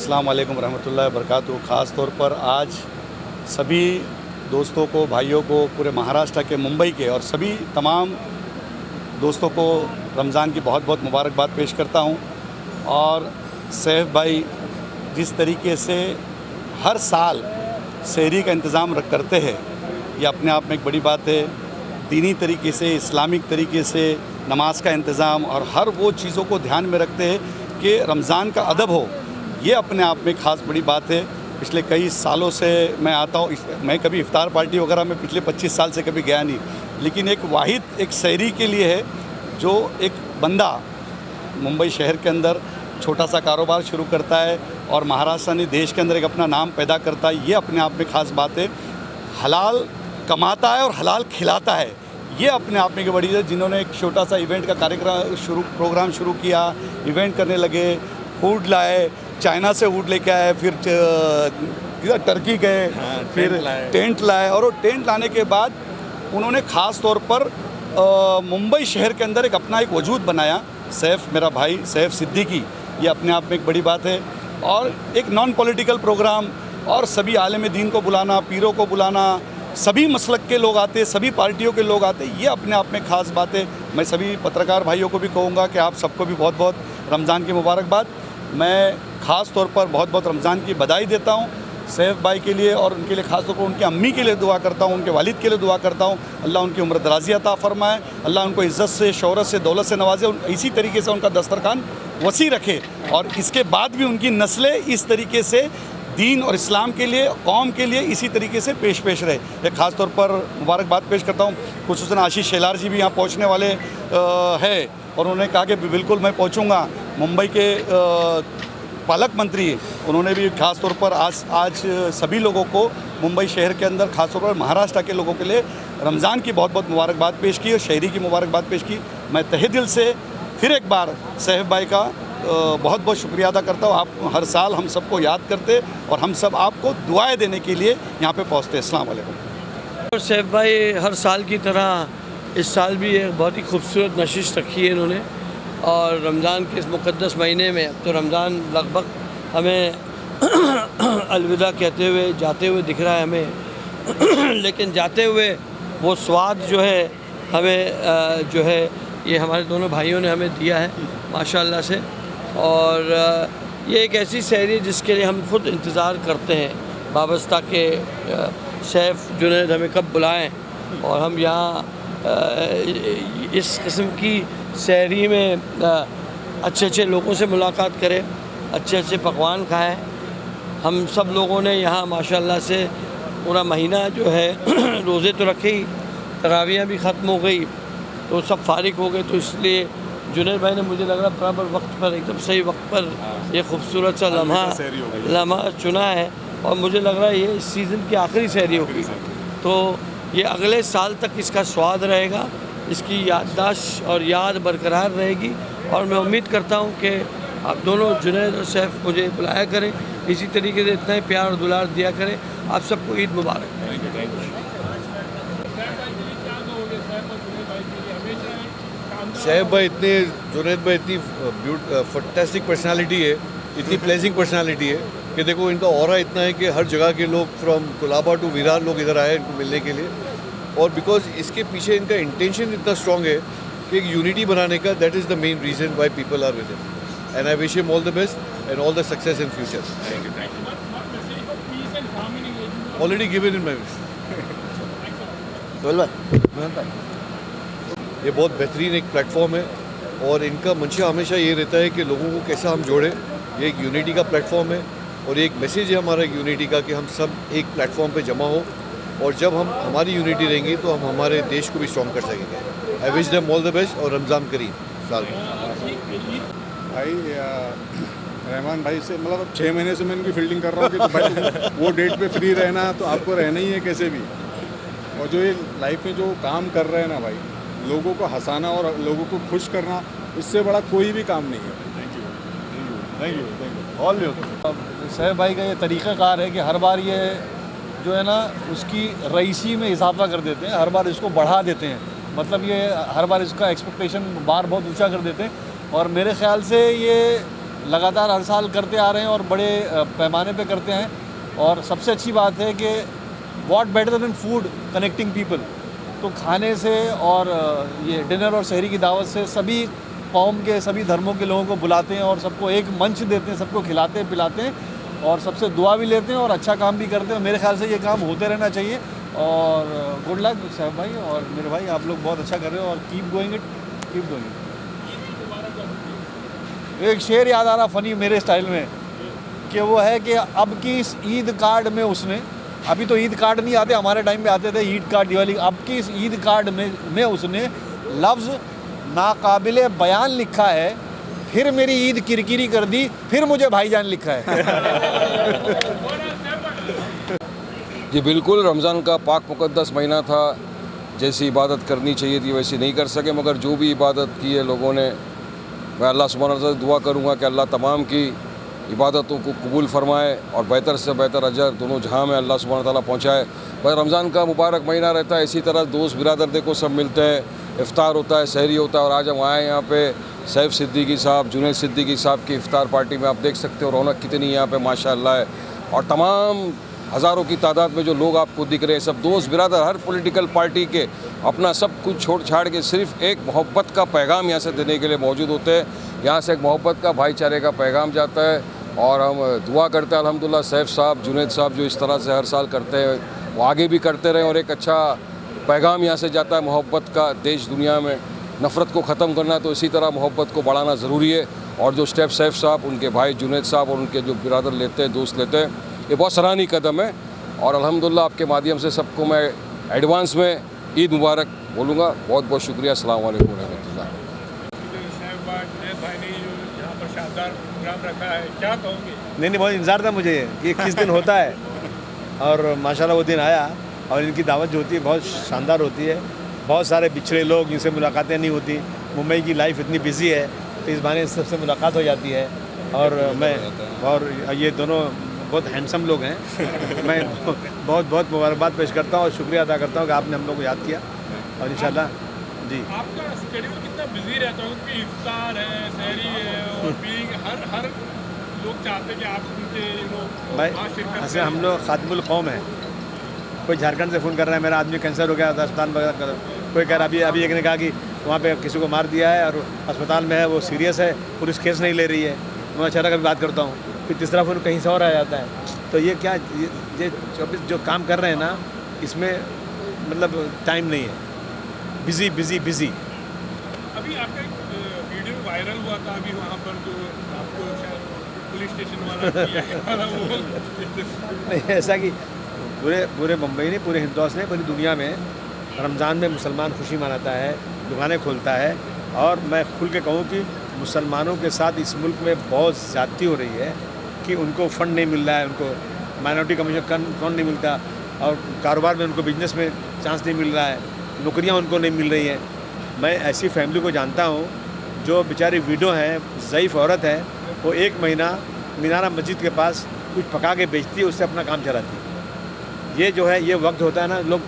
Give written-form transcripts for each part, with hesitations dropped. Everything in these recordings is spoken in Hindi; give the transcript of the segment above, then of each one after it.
अस्सलाम वालेकुम रहमतुल्लाहि व बरकातहू। ख़ास तौर पर आज सभी दोस्तों को, भाइयों को, पूरे महाराष्ट्र के, मुंबई के और सभी तमाम दोस्तों को रमज़ान की बहुत बहुत मुबारकबाद पेश करता हूँ। और सैफ भाई जिस तरीके से हर साल सहरी का इंतज़ाम करते हैं, ये अपने आप में एक बड़ी बात है। दीनी तरीके से, इस्लामिक तरीके से नमाज का इंतज़ाम और हर वो चीज़ों को ध्यान में रखते हैं कि रमज़ान का अदब हो, ये अपने आप में ख़ास बड़ी बात है। पिछले कई सालों से मैं आता हूँ, मैं कभी इफ्तार पार्टी वगैरह में पिछले 25 साल से कभी गया नहीं, लेकिन एक वाहिद एक सहरी के लिए है जो एक बंदा मुंबई शहर के अंदर छोटा सा कारोबार शुरू करता है और महाराष्ट्र ने देश के अंदर एक अपना नाम पैदा करता है, ये अपने आप में ख़ास बात है। हलाल कमाता है और हलाल खिलाता है, ये अपने आप में एक बड़ी है। जिन्होंने एक छोटा सा इवेंट का प्रोग्राम शुरू किया, इवेंट करने लगे, फूड लाए, चाइना से वुड लेके आए, फिर इधर टर्की गए, फिर टेंट लाए, और वो टेंट लाने के बाद उन्होंने ख़ास तौर पर मुंबई शहर के अंदर एक अपना एक वजूद बनाया। सैफ मेरा भाई सैफ सिद्दीकी, ये अपने आप में एक बड़ी बात है। और एक नॉन पॉलिटिकल प्रोग्राम, और सभी आलिम दीन को बुलाना, पीरों को बुलाना, सभी मसलक के लोग आते, सभी पार्टियों के लोग आते, ये अपने आप में ख़ास बात है। मैं सभी पत्रकार भाइयों को भी कहूँगा कि आप सबको भी बहुत बहुत रमज़ान की मुबारकबाद। मैं ख़ास तौर पर बहुत बहुत रमज़ान की बधाई देता हूँ सैफ भाई के लिए, और उनके लिए ख़ास तौर पर उनकी अम्मी के लिए दुआ करता हूँ, उनके वालिद के लिए दुआ करता हूँ। अल्लाह उनकी उम्र दराज़ी अता फ़रमाए, अल्लाह उनको इज़्ज़त से, शोहरत से, दौलत से नवाजे, इसी तरीके से उनका दस्तरखान वसी रखे, और इसके बाद भी उनकी नस्लें इस तरीके से दीन और इस्लाम के लिए, कौम के लिए इसी तरीके से पेश रहे। एक ख़ास तौर पर मुबारकबाद पेश करता हूँ। खुसूसन आशीष शेलार जी भी यहाँ पहुँचने वाले हैं, और उन्होंने कहा कि बिल्कुल मैं पहुँचूँगा। मुंबई के पालक मंत्री, उन्होंने भी ख़ास तौर पर आज सभी लोगों को मुंबई शहर के अंदर, ख़ास तौर पर महाराष्ट्र के लोगों के लिए रमज़ान की बहुत बहुत मुबारकबाद पेश की और शहरी की मुबारकबाद पेश की। मैं तहे दिल से फिर एक बार सैफ भाई का बहुत बहुत शुक्रिया अदा करता हूँ। आप हर साल हम सबको याद करते, और हम सब आपको दुआएं देने के लिए यहाँ पे पहुँचते। अस्सलाम वालेकुम। सैफ भाई हर साल की तरह इस साल भी एक बहुत ही खूबसूरत नशिश रखी है इन्होंने, और रमज़ान के इस मुक़द्दस महीने में, अब तो रमज़ान लगभग हमें अलविदा कहते हुए जाते हुए दिख रहा है हमें लेकिन जाते हुए वो स्वाद जो है हमें जो है ये हमारे दोनों भाइयों ने हमें दिया है माशाल्लाह से। और ये एक ऐसी सहरी जिसके लिए हम खुद इंतज़ार करते हैं वाबस्ता के सैफ जुनैद हमें कब बुलाएं और हम यहाँ इस किस्म की सहरी में अच्छे अच्छे लोगों से मुलाकात करें, अच्छे अच्छे पकवान खाएं। हम सब लोगों ने यहाँ माशाल्लाह से पूरा महीना जो है रोज़े तो रखे ही, तरावियाँ भी ख़त्म हो गई तो सब फारिग हो गए, तो इसलिए जुनैद भाई ने मुझे लग रहा बराबर वक्त पर, एकदम सही वक्त पर ये खूबसूरत सा लम्हा चुना है, और मुझे लग रहा है ये इस सीज़न की आखिरी सहरी होगी। तो ये अगले साल तक इसका स्वाद रहेगा, इसकी याददाश्त और याद बरकरार रहेगी, और मैं उम्मीद करता हूँ कि आप दोनों जुनैद और सैफ मुझे बुलाया करें, इसी तरीके से इतना ही प्यार और दुलार दिया करें। आप सबको ईद मुबारक। सैफ भाई इतने, जुनैद भाई इतनी फैंटास्टिक पर्सनालिटी है, इतनी प्लेजिंग पर्सनालिटी है कि देखो इनका ऑरा इतना है कि हर जगह के लोग फ्रॉम कुलाबा टू विरार लोग इधर आए इनको मिलने के लिए, और बिकॉज इसके पीछे इनका इंटेंशन इतना स्ट्रॉन्ग है कि एक यूनिटी बनाने का, that is the main reason why people are with him, and I wish him all the best and all the success in future. Already given in my wish. ये बहुत बेहतरीन एक प्लेटफॉर्म है, और इनका मंशा हमेशा ये रहता है कि लोगों को कैसा हम जोड़ें। ये एक यूनिटी का प्लेटफॉर्म है, और ये एक मैसेज है हमारा एक यूनिटी का कि हम सब एक प्लेटफॉर्म पे जमा हो, और जब हम हमारी यूनिटी रहेंगी तो हम हमारे देश को भी स्ट्रॉन्ग कर सकेंगे। I wish them all the best, और रमज़ान करीम साल में। भाई रहमान भाई से मतलब 6 महीने से मैं इनकी फील्डिंग कर रहा हूँ कि तो भाई वो डेट पे फ्री रहना तो आपको रहना ही है कैसे भी, और जो ये लाइफ में जो काम कर रहे हैं ना भाई, लोगों को हंसाना और लोगों को खुश करना, इससे बड़ा कोई भी काम नहीं है। Thank you all you. Saif भाई का ये तरीक़ाकार है कि हर बार ये जो है ना उसकी रईसी में इजाफा कर देते हैं, हर बार इसको बढ़ा देते हैं, मतलब ये हर बार इसका एक्सपेक्टेशन बार बहुत ऊंचा कर देते हैं, और मेरे ख़्याल से ये लगातार हर साल करते आ रहे हैं और बड़े पैमाने पे करते हैं। और सबसे अच्छी बात है कि what better than food connecting people, तो खाने से और ये डिनर और शहरी की दावत से सभी कौम के, सभी धर्मों के लोगों को बुलाते हैं और सबको एक मंच देते हैं, सबको खिलाते हैं पिलाते हैं, और सबसे दुआ भी लेते हैं और अच्छा काम भी करते हैं। मेरे ख्याल से ये काम होते रहना चाहिए, और गुड लक सैफ भाई और मेरे भाई, आप लोग बहुत अच्छा कर रहे हो, और keep going it, keep going it. एक शेर याद आ रहा फ़नी मेरे स्टाइल में, कि वो है कि अब की इस ईद कार्ड में उसने, अभी तो ईद कार्ड नहीं आते, हमारे टाइम पे आते थे ईद कार्ड, दिवाली, अब की इस ईद कार्ड में उसने लफ्ज़ नाकाबिले बयान लिखा है, फिर मेरी ईद किरकिरी कर दी, फिर मुझे भाईजान लिखा है। जी बिल्कुल, रमज़ान का पाक मुक़द्दस महीना था, जैसी इबादत करनी चाहिए थी वैसी नहीं कर सके, मगर जो भी इबादत की है लोगों ने, मैं अल्लाह सुब्हानहू व तआला से दुआ करूँगा कि अल्लाह तमाम की इबादतों को कबूल फरमाए और बेहतर से बेहतर अजर दोनों जहां में अल्लाह सुब्हानहू तआला पहुँचाए। बस रमज़ान का मुबारक महीना रहता है, इसी तरह दोस्त बिरादर देखो सब मिलते हैं, इफ्तार होता है, सहरी होता है। और आज हम आए यहाँ पे सैफ सिद्दीकी साहब, जुनैद सिद्दीकी साहब की इफ्तार पार्टी में, आप देख सकते हो रौनक कितनी यहाँ पे माशाअल्लाह है। और तमाम हज़ारों की तादाद में जो लोग आपको दिख रहे हैं, सब दोस्त बिरादर हर पॉलिटिकल पार्टी के अपना सब कुछ छोड़ छाड़ के सिर्फ एक मोहब्बत का पैगाम यहाँ से देने के लिए मौजूद होते हैं। यहाँ से एक मोहब्बत का, भाईचारे का पैगाम जाता है। और हम दुआ करते हैं अल्हम्दुलिल्लाह सैफ साहब, जुनैद साहब जो इस तरह से हर साल करते हैं वो आगे भी करते रहें। और एक अच्छा पैगाम यहाँ से जाता है मोहब्बत का। देश दुनिया में नफ़रत को ख़त्म करना है तो इसी तरह मोहब्बत को बढ़ाना ज़रूरी है। और जो स्टेप सैफ साहब, उनके भाई जुनैद साहब और उनके जो बिरादर लेते हैं, दोस्त लेते हैं, ये बहुत सराहनीय कदम है। और अल्हम्दुलिल्लाह आपके माध्यम से सबको मैं एडवांस में ईद मुबारक बोलूँगा। बहुत बहुत शुक्रिया। अस्सलाम वालेकुम रहमतुल्लाह। नहीं, बहुत इंतज़ार था मुझे कि किस दिन होता है, और माशाल्लाह वो दिन आया। और इनकी दावत जो होती है बहुत शानदार होती है। बहुत सारे बिछड़े लोग जिनसे मुलाकातें नहीं होती, मुंबई की लाइफ इतनी बिजी है तो इस बहाने सबसे मुलाकात हो जाती है। और मैं और ये दोनों बहुत हैंडसम लोग हैं। मैं बहुत बहुत मुबारकबाद पेश करता हूँ और शुक्रिया अदा करता हूँ कि आपने हम लोग को याद किया। और इंशाल्लाह जी। आपका शेड्यूल कितना बिजी रहता है, क्योंकि इफ्तार है, सहरी है और भी हर लोग चाहते हैं कि आप उनके भाई ऐसे हम लोग खातिमुल कौम हैं। कोई झारखंड से फ़ोन कर रहा है, मेरा आदमी कैंसर हो गया था, अस्पताल वगैरह। कोई कह रहा अभी एक ने कहा कि वहाँ पे किसी को मार दिया है और अस्पताल में है, वो सीरियस है, पुलिस केस नहीं ले रही है। मैं अच्छा कभी बात करता हूँ, फिर तीसरा फ़ोन कहीं से और आ जाता है। तो ये क्या ये 24 जो काम कर रहे हैं ना, इसमें मतलब टाइम नहीं है। Busy busy busy. अभी आपका एक वीडियो वायरल हुआ था अभी वहाँ पर, जो आपको शायद पुलिस स्टेशन वाला किया वाला वो नहीं, ऐसा कि पूरे मुंबई ने, पूरे हिंदुस्तान ने, पूरी दुनिया में रमज़ान में मुसलमान खुशी मनाता है, दुकानें खोलता है। और मैं खुल के कहूँ कि मुसलमानों के साथ इस मुल्क में बहुत ज़्यादती हो रही है कि उनको फ़ंड नहीं मिल रहा है, उनको माइनॉरिटी कमीशन फ़ंड नहीं मिलता, और कारोबार में उनको बिजनेस में चांस नहीं मिल रहा है, नौकरियां उनको नहीं मिल रही हैं। मैं ऐसी फैमिली को जानता हूँ जो बेचारी विडो हैं, ज़ईफ़ औरत है, वो 1 महीना मीनारा मस्जिद के पास कुछ पका के बेचती है, उससे अपना काम चलाती है। ये जो है, ये वक्त होता है ना, लोग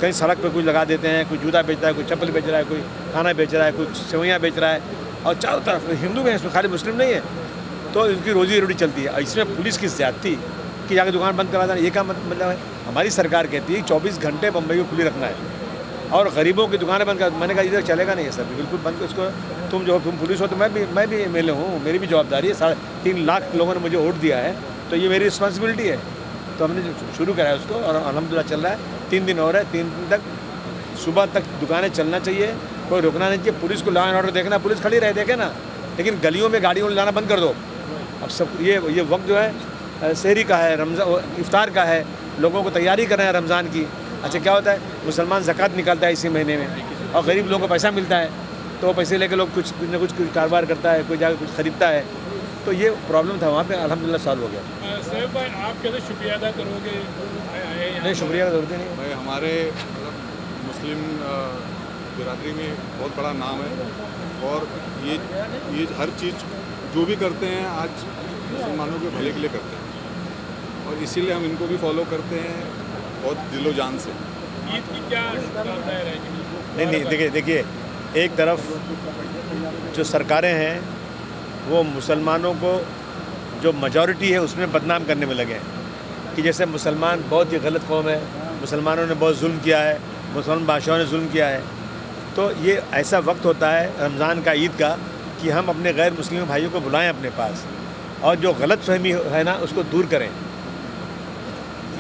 कहीं सड़क पे कुछ लगा देते हैं, कोई जूता बेच रहा है, कोई चप्पल बेच रहा है, कोई खाना बेच रहा है, कोई सेवइयाँ बेच रहा है, और चारों तरफ हिंदू में, इसमें खाली मुस्लिम नहीं है, तो इनकी रोजी रोटी चलती है। इसमें पुलिस की ज़्यादती कि जाकर दुकान बंद करा देना, ये क्या मतलब है? हमारी सरकार कहती है 24 घंटे बम्बई को खुली रखना है और गरीबों की दुकानें बंद कर। मैंने कहा इधर चलेगा नहीं है सर, बिल्कुल बंद। इसको तुम पुलिस हो तो मैं भी एमएलए हूँ, मेरी भी जवाबदारी है। 3.5 लाख लोगों ने मुझे वोट दिया है, तो ये मेरी रिस्पॉन्सिबिलिटी है। तो हमने शुरू करा है उसको, और अल्हम्दुलिल्लाह चल रहा है। 3 दिन और है, 3 दिन तक सुबह तक दुकानें चलना चाहिए, कोई रुकना नहीं चाहिए। पुलिस को लॉ एंड ऑर्डर देखना, पुलिस खड़ी रहे देखे ना, लेकिन गलियों में गाड़ियों में लाना बंद कर दो। अब सब ये वक्त जो है सहरी का है, रमज़ान इफ्तार का है, लोगों को तैयारी कर रहे हैं रमज़ान की। अच्छा क्या होता है, मुसलमान ज़कात निकालता है इसी महीने में, और गरीब लोगों को पैसा मिलता है, तो वो पैसे लेकर लोग कुछ न कुछ कारोबार करता है, कोई जाकर कुछ ख़रीदता है। तो ये प्रॉब्लम था वहाँ पे, अल्हम्दुलिल्लाह सॉल्व हो गया। सैफ भाई, आप कैसे शुक्रिया अदा करोगे? नहीं, शुक्रिया का ज़रूरत नहीं। भाई हमारे मुस्लिम बिरादरी में बहुत बड़ा नाम है, और ये हर चीज़ जो भी करते हैं आज मुसलमानों के भले के लिए करते हैं, और इसीलिए हम इनको भी फॉलो करते हैं बहुत दिलो जान से। ईद की क्या शुभकामनाएं रहेंगी? नहीं, देखिए एक तरफ जो सरकारें हैं वो मुसलमानों को, जो मेजॉरिटी है उसमें बदनाम करने में लगे हैं कि जैसे मुसलमान बहुत ही गलत कौम है, मुसलमानों ने बहुत जुल्म किया है, मुसलमान बादशाहों ने जुल्म किया है। तो ये ऐसा वक्त होता है रमज़ान का, ईद का, कि हम अपने गैर मुस्लिम भाइयों को बुलाएं अपने पास, और जो गलत फहमी है ना उसको दूर करें।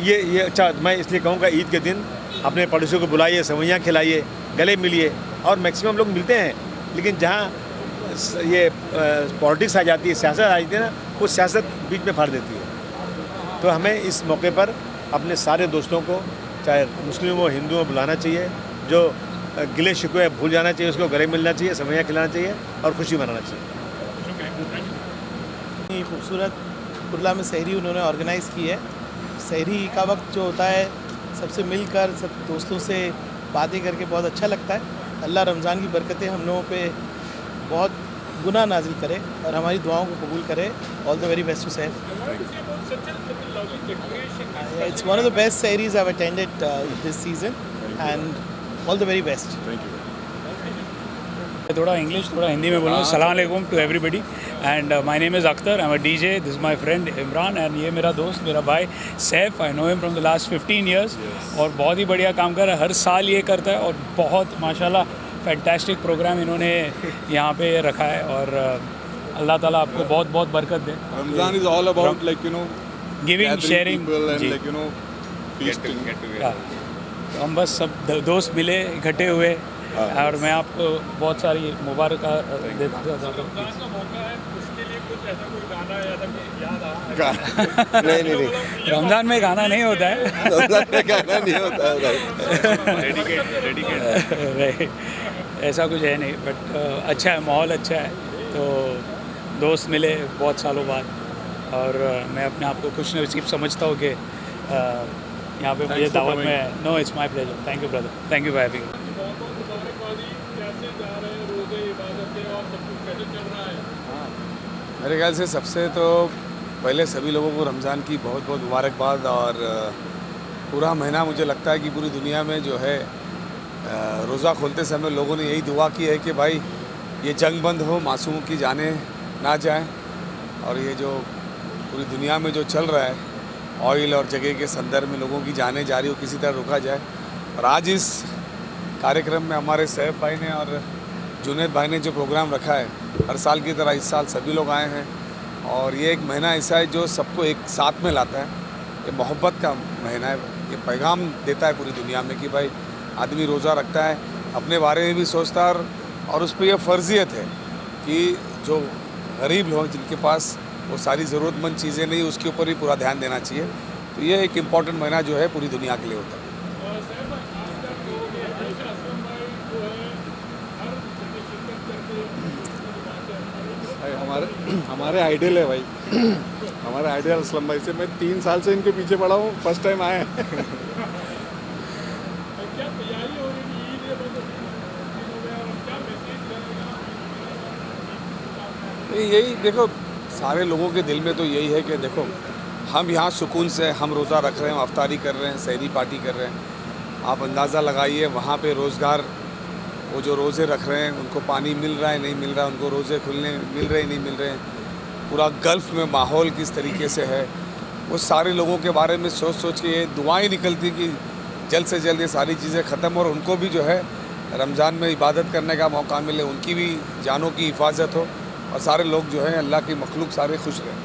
ये अच्छा, मैं इसलिए कहूँगा ईद के दिन अपने पड़ोसियों को बुलाइए, सेवइयाँ खिलाइए, गले मिलिए। और मैक्सिमम लोग मिलते हैं, लेकिन जहाँ ये पॉलिटिक्स आ जाती है, सियासत आ जाती है ना, वो सियासत बीच में फाड़ देती है। तो हमें इस मौके पर अपने सारे दोस्तों को, चाहे मुस्लिम हो हिंदू हो, बुलाना चाहिए। जो गिले शिकवे भूल जाना चाहिए, उसको गले मिलना चाहिए, सेवइयाँ खिलाना चाहिए और खुशी मनाना चाहिए। खूबसूरत कुर्ला में सहरी उन्होंने ऑर्गेनाइज़ की है। सहरी का वक्त जो होता है, सबसे मिलकर, सब दोस्तों से बातें करके बहुत अच्छा लगता है। अल्लाह रमज़ान की बरकतें हम लोगों पे बहुत गुनाह नाजिल करे और हमारी दुआओं को कबूल करे. All the very best to Saif. It's one of the best series I've attended this season, and all the very best. थोड़ा इंग्लिश थोड़ा हिंदी में बोलूँ. अस्सलाम वालेकुम to everybody and my name is Akhtar. I am a DJ. This is my friend Imran एंड ये मेरा दोस्त मेरा भाई Saif. I know him from the last 15 years और बहुत ही बढ़िया काम कर रहा है. हर साल ये करता है और बहुत माशाल्लाह फैंटास्टिक प्रोग्राम इन्होंने यहाँ पे रखा है और अल्लाह ताला आपको बहुत बहुत बरकत दे. Ramzan is all about giving gathering sharing. people and feasting. तो हम बस सब दोस्त मिले इकट्ठे हुए और मैं आपको बहुत सारी मुबारक देता नहीं रमज़ान में गाना नहीं होता है. गाना नहीं होता है Right. ऐसा कुछ है नहीं बट अच्छा है. माहौल अच्छा है तो दोस्त मिले बहुत सालों बाद और मैं अपने आप को खुश नसीब समझता हूँ कि यहाँ पे मुझे दावत में. No it's my pleasure. Thank you brother. Thank you for having. मेरे ख्याल से सबसे तो पहले सभी लोगों को रमज़ान की बहुत बहुत मुबारकबाद. और पूरा महीना मुझे लगता है कि पूरी दुनिया में जो है रोज़ा खोलते समय लोगों ने यही दुआ की है कि भाई ये जंग बंद हो, मासूमों की जानें ना जाएं और ये जो पूरी दुनिया में जो चल रहा है ऑयल और जगह के संदर्भ में लोगों की जानें जारी हो किसी तरह रोका जाए. और आज इस कार्यक्रम में हमारे सैफ भाई ने और जुनैद भाई ने जो प्रोग्राम रखा है, हर साल की तरह इस साल सभी लोग आए हैं और ये एक महीना ऐसा है जो सबको एक साथ में लाता है. ये मोहब्बत का महीना है. ये पैगाम देता है पूरी दुनिया में कि भाई आदमी रोज़ा रखता है, अपने बारे में भी सोचता है और उस पर यह फ़र्जियत है कि जो गरीब लोग जिनके पास वो सारी ज़रूरतमंद चीज़ें नहीं, उसके ऊपर भी पूरा ध्यान देना चाहिए. तो ये एक इम्पॉर्टेंट महीना जो है पूरी दुनिया के लिए होता है. हमारे आइडियल है भाई. हमारे आइडियल असलम भाई से मैं 3 साल से इनके पीछे पड़ा हूँ. फर्स्ट टाइम आए हैं. यही देखो सारे लोगों के दिल में तो यही है कि देखो हम यहाँ सुकून से हम रोज़ा रख रहे हैं, अफ्तारी कर रहे हैं, सहरी पार्टी कर रहे हैं. आप अंदाज़ा लगाइए वहाँ पे रोज़गार वो जो रोज़े रख रहे हैं उनको पानी मिल रहा है नहीं मिल रहा है, उनको रोज़े खुलने मिल रहे नहीं मिल रहे हैं. पूरा गल्फ़ में माहौल किस तरीके से है वो सारे लोगों के बारे में सोच सोच के ये दुआएं निकलती कि जल्द से जल्द ये सारी चीज़ें ख़त्म हो और उनको भी जो है रमज़ान में इबादत करने का मौका मिले, उनकी भी जानों की हिफाजत हो और सारे लोग जो हैं अल्लाह की मखलूक सारे खुश रहें.